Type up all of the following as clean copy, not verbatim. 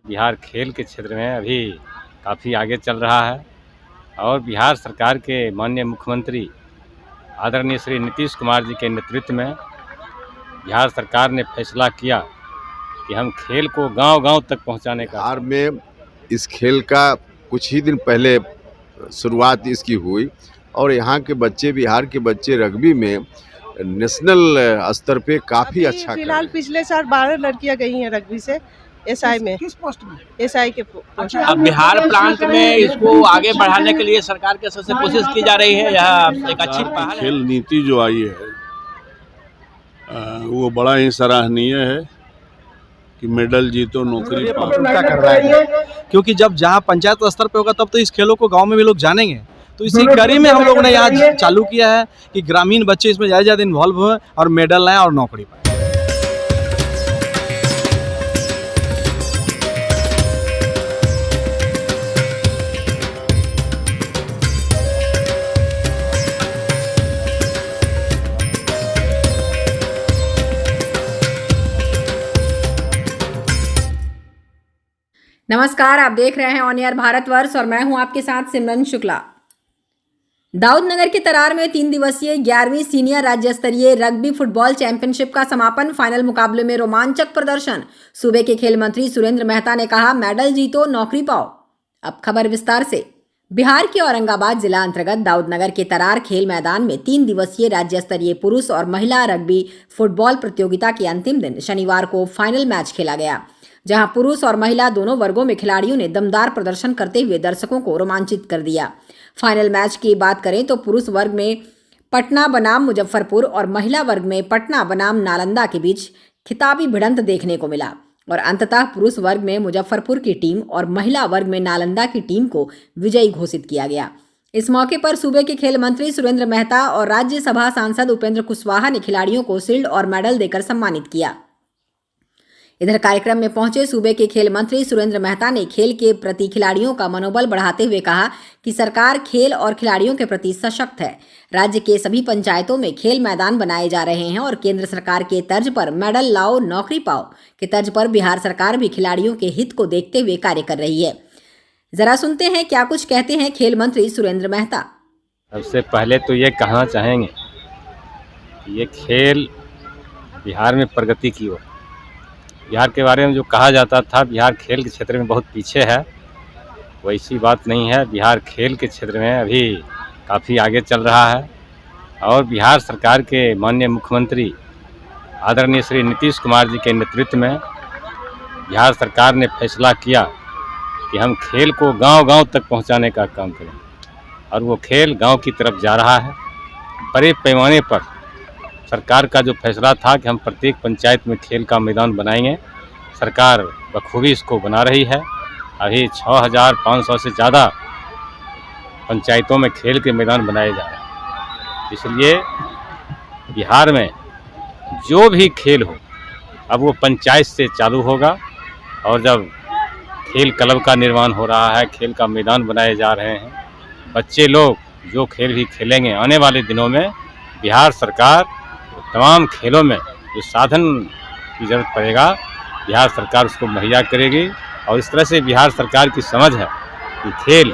बिहार खेल के क्षेत्र में अभी काफ़ी आगे चल रहा है और बिहार सरकार के माननीय मुख्यमंत्री आदरणीय श्री नीतीश कुमार जी के नेतृत्व में बिहार सरकार ने फैसला किया कि हम खेल को गांव-गांव तक पहुंचाने का। बिहार में इस खेल का कुछ ही दिन पहले शुरुआत इसकी हुई और यहाँ के बच्चे, बिहार के बच्चे रग्बी में नेशनल स्तर पे काफ़ी अच्छा कर फिलहाल रहे हैं। पिछले साल 12 लड़कियां गई हैं रग्बी से एसआई में। किस पोस्ट में? एसआई के पोस्ट। अब बिहार प्रांत में इसको आगे बढ़ाने के लिए सरकार के सबसे कोशिश की जा रही है। यह एक अच्छी पहल है। खेल नीति जो आई है वो बड़ा ही सराहनीय है कि मेडल जीतो नौकरी पाओ। कर रहा है क्योंकि जब जहाँ पंचायत स्तर पे होगा तब तो इस खेलों को गांव में भी लोग जानेंगे। तो इसी कड़ी में हम लोगों ने यहाँ चालू किया है कि ग्रामीण बच्चे इसमें ज़्यादा इन्वॉल्व हुए और मेडल लाएं और नौकरी पाएं। नमस्कार, आप देख रहे हैं ऑन एयर भारतवर्ष और मैं हूं आपके साथ सिमरन शुक्ला। दाऊदनगर के तरार में 3 दिवसीय 11वीं सीनियर राज्य स्तरीय रग्बी फुटबॉल चैंपियनशिप का समापन। फाइनल मुकाबले में रोमांचक प्रदर्शन। सूबे के खेल मंत्री सुरेंद्र मेहता ने कहा, मेडल जीतो नौकरी पाओ। अब खबर विस्तार से। बिहार के औरंगाबाद जिला अंतर्गत दाऊदनगर के तरार खेल मैदान में 3 दिवसीय राज्य स्तरीय पुरुष और महिला रग्बी फुटबॉल प्रतियोगिता के अंतिम दिन शनिवार को फाइनल मैच खेला गया, जहां पुरुष और महिला दोनों वर्गों में खिलाड़ियों ने दमदार प्रदर्शन करते हुए दर्शकों को रोमांचित कर दिया। फाइनल मैच की बात करें तो पुरुष वर्ग में पटना बनाम मुजफ्फरपुर और महिला वर्ग में पटना बनाम नालंदा के बीच खिताबी भिड़ंत देखने को मिला और अंततः पुरुष वर्ग में मुजफ्फरपुर की टीम और महिला वर्ग में नालंदा की टीम को विजयी घोषित किया गया। इस मौके पर सूबे के खेल मंत्री सुरेंद्र मेहता और राज्यसभा सांसद उपेंद्र कुशवाहा ने खिलाड़ियों को शील्ड और मेडल देकर सम्मानित किया। इधर कार्यक्रम में पहुंचे सूबे के खेल मंत्री सुरेंद्र मेहता ने खेल के प्रति खिलाड़ियों का मनोबल बढ़ाते हुए कहा कि सरकार खेल और खिलाड़ियों के प्रति सशक्त है। राज्य के सभी पंचायतों में खेल मैदान बनाए जा रहे हैं और केंद्र सरकार के तर्ज पर मेडल लाओ नौकरी पाओ के तर्ज पर बिहार सरकार भी खिलाड़ियों के हित को देखते हुए कार्य कर रही है। जरा सुनते हैं क्या कुछ कहते हैं खेल मंत्री सुरेंद्र मेहता। सबसे पहले तो ये कहना चाहेंगे कि ये खेल बिहार में प्रगति की ओर। बिहार के बारे में जो कहा जाता था बिहार खेल के क्षेत्र में बहुत पीछे है, वैसी बात नहीं है। बिहार खेल के क्षेत्र में अभी काफ़ी आगे चल रहा है और बिहार सरकार के माननीय मुख्यमंत्री आदरणीय श्री नीतीश कुमार जी के नेतृत्व में बिहार सरकार ने फैसला किया कि हम खेल को गांव-गांव तक पहुंचाने का काम करें और वो खेल गांव की तरफ जा रहा है। बड़े पैमाने पर सरकार का जो फैसला था कि हम प्रत्येक पंचायत में खेल का मैदान बनाएंगे, सरकार बखूबी इसको बना रही है। अभी 6500 से ज़्यादा पंचायतों में खेल के मैदान बनाए जा रहे हैं। इसलिए बिहार में जो भी खेल हो अब वो पंचायत से चालू होगा और जब खेल क्लब का निर्माण हो रहा है, खेल का मैदान बनाए जा रहे हैं, बच्चे लोग जो खेल भी खेलेंगे आने वाले दिनों में बिहार सरकार तमाम खेलों में जो साधन की ज़रूरत पड़ेगा बिहार सरकार उसको मुहैया करेगी। और इस तरह से बिहार सरकार की समझ है कि खेल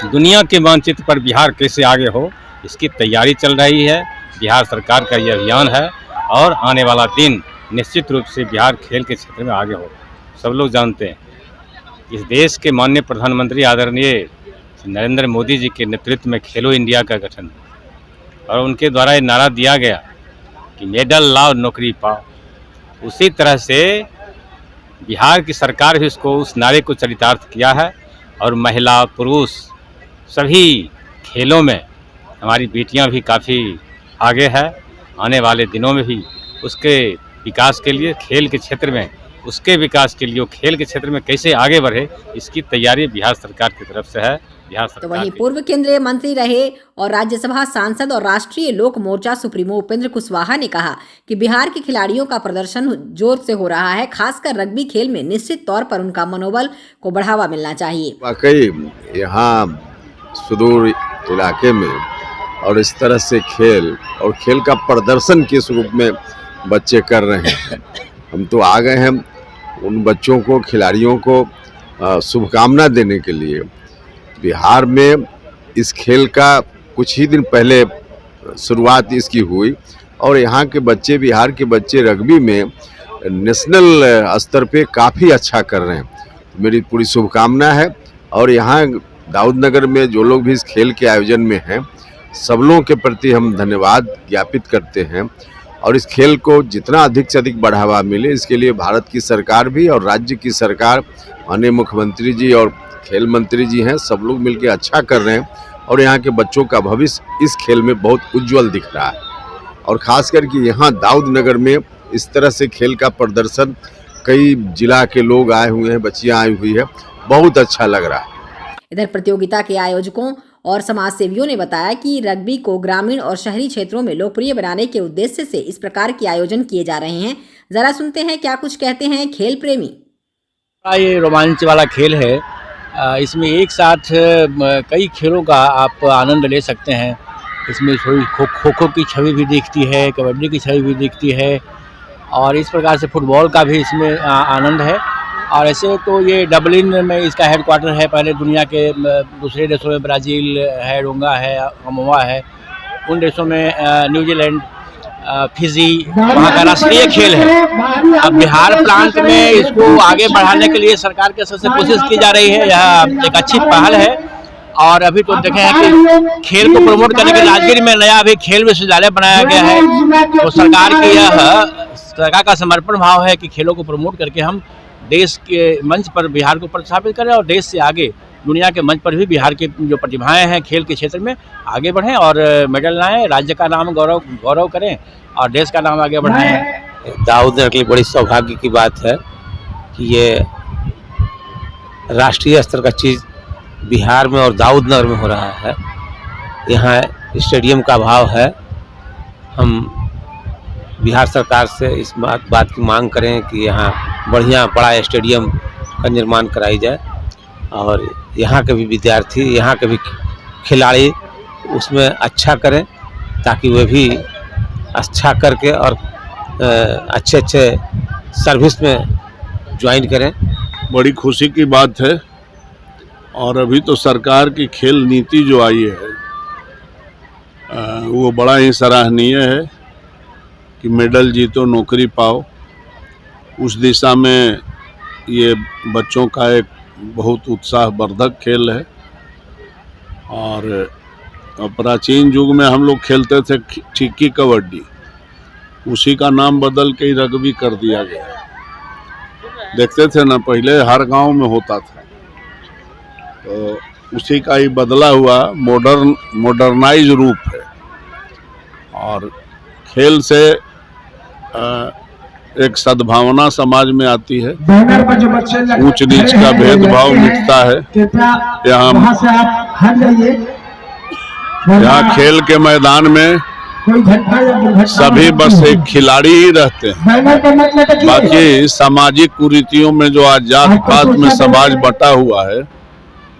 दुनिया के मानचित्र पर बिहार कैसे आगे हो, इसकी तैयारी चल रही है। बिहार सरकार का ये अभियान है और आने वाला दिन निश्चित रूप से बिहार खेल के क्षेत्र में आगे हो। सब लोग जानते हैं इस देश के माननीय प्रधानमंत्री आदरणीय नरेंद्र मोदी जी के नेतृत्व में खेलो इंडिया का गठन और उनके द्वारा ये नारा दिया गया कि मेडल लाओ नौकरी पाओ। उसी तरह से बिहार की सरकार भी उसको उस नारे को चरितार्थ किया है और महिला पुरुष सभी खेलों में हमारी बेटियां भी काफ़ी आगे है। आने वाले दिनों में भी उसके विकास के लिए खेल के क्षेत्र में उसके विकास के लिए खेल के क्षेत्र में कैसे आगे बढ़े इसकी तैयारी बिहार सरकार की तरफ से है। तो वहीं पूर्व केंद्रीय मंत्री रहे और राज्यसभा सांसद और राष्ट्रीय लोक मोर्चा सुप्रीमो उपेंद्र कुशवाहा ने कहा कि बिहार के खिलाड़ियों का प्रदर्शन जोर से हो रहा है। खासकर रग्बी खेल में निश्चित तौर पर उनका मनोबल को बढ़ावा मिलना चाहिए। वाकई यहाँ सुदूर इलाके में और इस तरह से खेल और खेल का प्रदर्शन किस रूप में बच्चे कर रहे हैं। हम तो आ गए हैं उन बच्चों को, खिलाड़ियों को शुभकामना देने के लिए बिहार में इस खेल का कुछ ही दिन पहले शुरुआत इसकी हुई और यहाँ के बच्चे, बिहार के बच्चे रग्बी में नेशनल स्तर पे काफ़ी अच्छा कर रहे हैं। मेरी पूरी शुभकामना है और यहाँ दाऊदनगर में जो लोग भी इस खेल के आयोजन में हैं, सब लोगों के प्रति हम धन्यवाद ज्ञापित करते हैं और इस खेल को जितना अधिक से अधिक बढ़ावा मिले इसके लिए भारत की सरकार भी और राज्य की सरकार, माननीय मुख्यमंत्री जी और खेल मंत्री जी हैं, सब लोग मिलकर अच्छा कर रहे हैं और यहाँ के बच्चों का भविष्य इस खेल में बहुत उज्जवल दिख रहा है। और ख़ास करके यहाँ दाऊदनगर में इस तरह से खेल का प्रदर्शन, कई जिला के लोग आए हुए हैं, बच्चियाँ आई हुई है, बहुत अच्छा लग रहा है। इधर प्रतियोगिता के आयोजकों और समाज सेवियों ने बताया कि रग्बी को ग्रामीण और शहरी क्षेत्रों में लोकप्रिय बनाने के उद्देश्य से इस प्रकार के आयोजन किए जा रहे हैं। जरा सुनते हैं क्या कुछ कहते हैं खेल प्रेमी। ये रोमांच वाला खेल है, इसमें एक साथ कई खेलों का आप आनंद ले सकते हैं। इसमें थोड़ी खो-खो की छवि भी दिखती है, कबड्डी की छवि भी दिखती है और इस प्रकार से फुटबॉल का भी इसमें आनंद है। और ऐसे तो ये डबलिन में इसका हेडक्वार्टर है, पहले दुनिया के दूसरे देशों में ब्राज़ील है, डोंगा है, समोआ है, उन देशों में न्यूजीलैंड, फिजी वहाँ का राष्ट्रीय खेल है। अब बिहार प्रांत में इसको आगे बढ़ाने के लिए सरकार की तरफ से कोशिश की जा रही है, यह एक अच्छी पहल है। और अभी तो देखे हैं कि खेल को प्रमोट करने के लिए राजगीर में नया अभी खेल विश्वविद्यालय बनाया गया है। तो सरकार का समर्पण भाव है कि खेलों को प्रमोट करके हम देश के मंच पर बिहार को प्रतिस्थापित करें और देश से आगे दुनिया के मंच पर भी बिहार की जो प्रतिभाएं हैं खेल के क्षेत्र में आगे बढ़ें और मेडल लाएं, राज्य का नाम गौरव करें और देश का नाम आगे बढ़ाएं। दाऊदनगर के लिए बड़ी सौभाग्य की बात है कि ये राष्ट्रीय स्तर का चीज़ बिहार में और दाऊदनगर में हो रहा है। यहाँ स्टेडियम का अभाव है। हम बिहार सरकार से इस बात की मांग करें कि यहाँ बढ़िया बड़ा स्टेडियम का निर्माण कराई जाए और यहाँ के भी विद्यार्थी, यहाँ के भी खिलाड़ी उसमें अच्छा करें ताकि वे भी अच्छा करके और अच्छे सर्विस में ज्वाइन करें। बड़ी खुशी की बात है और अभी तो सरकार की खेल नीति जो आई है वो बड़ा ही सराहनीय है कि मेडल जीतो नौकरी पाओ। उस दिशा में ये बच्चों का एक बहुत उत्साहवर्धक खेल है। और प्राचीन युग में हम लोग खेलते थे ठिक्की कबड्डी, उसी का नाम बदल के ही रग्बी कर दिया गया। देखते थे ना, पहले हर गांव में होता था, तो उसी का ही बदला हुआ मॉडर्नाइज रूप है। और खेल से एक सद्भावना समाज में आती है, ऊंच नीच का भेदभाव मिटता है। यहाँ खेल के मैदान में सभी बस एक खिलाड़ी ही रहते हैं, बाकी सामाजिक कुरीतियों में जो आज जात पात में समाज बटा हुआ है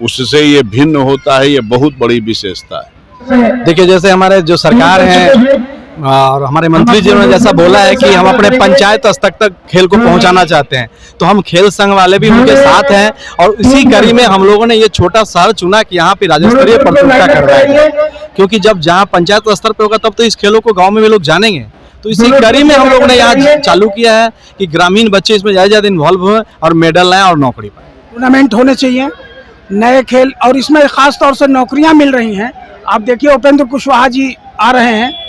उससे ये भिन्न होता है। ये बहुत बड़ी विशेषता है। देखिए, जैसे हमारे जो सरकार है और हमारे मंत्री जी ने जैसा बोला है कि हम अपने पंचायत स्तर तक खेल को पहुंचाना चाहते हैं, तो हम खेल संघ वाले भी उनके साथ हैं। और इसी कड़ी में हम लोगों ने ये छोटा शहर चुना कि यहाँ पे राज्य स्तरीय प्रतियोगिता करवाएंगे, क्योंकि जब जहाँ पंचायत स्तर पे होगा तब तो इस खेलों को गाँव में भी लोग जानेंगे। तो इसी कड़ी में हम लोगों ने यहाँ चालू किया है कि ग्रामीण बच्चे इसमें ज़्यादा इन्वॉल्व हुए और मेडल लाएं और नौकरी पाएं। टूर्नामेंट होने चाहिए, नए खेल, और इसमें खास तौर से नौकरियां मिल रही हैं। आप देखिए, उपेंद्र कुशवाहा जी आ रहे हैं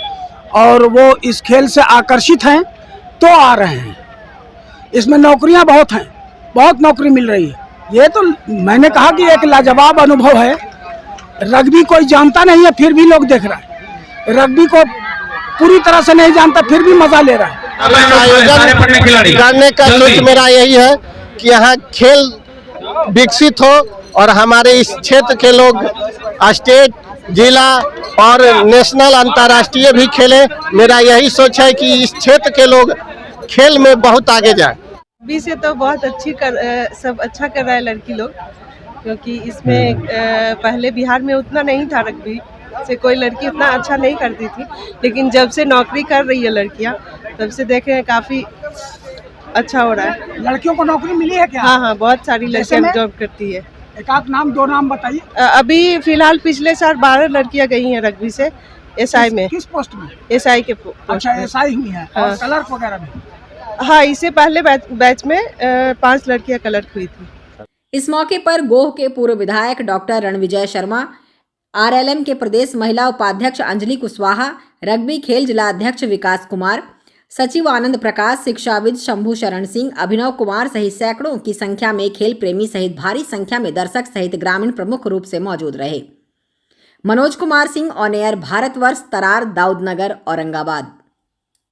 और वो इस खेल से आकर्षित हैं तो आ रहे हैं। इसमें नौकरियां बहुत हैं, बहुत नौकरी मिल रही है। ये तो मैंने कहा कि एक लाजवाब अनुभव है। रग्बी कोई जानता नहीं है फिर भी लोग देख रहा है, रग्बी को पूरी तरह से नहीं जानता फिर भी मजा ले रहा है। आयोजन करने का सोच मेरा यही है कि यहाँ खेल विकसित हो और हमारे इस क्षेत्र के लोग स्टेट, जिला और नेशनल, अंतर्राष्ट्रीय भी खेलें। मेरा यही सोच है कि इस क्षेत्र के लोग खेल में बहुत आगे जाए। रग्बी से तो बहुत सब अच्छा कर रहा है लड़की लोग, क्योंकि इसमें पहले बिहार में उतना नहीं था, रग्बी से कोई लड़की उतना अच्छा नहीं करती थी। लेकिन जब से नौकरी कर रही है लड़कियां, तब से देखे हैं काफ़ी अच्छा हो रहा है। लड़कियों को नौकरी मिली है क्या? हाँ हाँ, बहुत सारी जैसे लड़कियां में? जॉब करती है। एक आध नाम, दो नाम बताइए। अभी फिलहाल पिछले साल 12 लड़कियां गई हैं रग्बी से एसआई में, किस पोस्ट में? एसआई के पोस्ट अच्छा, में। एसआई हुई है। और हाँ। क्लर्क वगैरह भी? हाँ, इससे पहले बैच में 5 लड़कियां क्लर्क हुई थी। इस मौके पर गोह के पूर्व विधायक डॉक्टर रणविजय शर्मा, आरएलएम के प्रदेश महिला उपाध्यक्ष अंजलि कुशवाहा, रग्बी खेल जिला अध्यक्ष विकास कुमार, सचिव आनंद प्रकाश, शिक्षाविद शंभू शरण सिंह, अभिनव कुमार सहित सैकड़ों की संख्या में खेल प्रेमी सहित भारी संख्या में दर्शक सहित ग्रामीण प्रमुख रूप से मौजूद रहे। Manoj Kumar Singh, on air, Bharatvarsh, Tarar, Daudnagar, Aurangabad.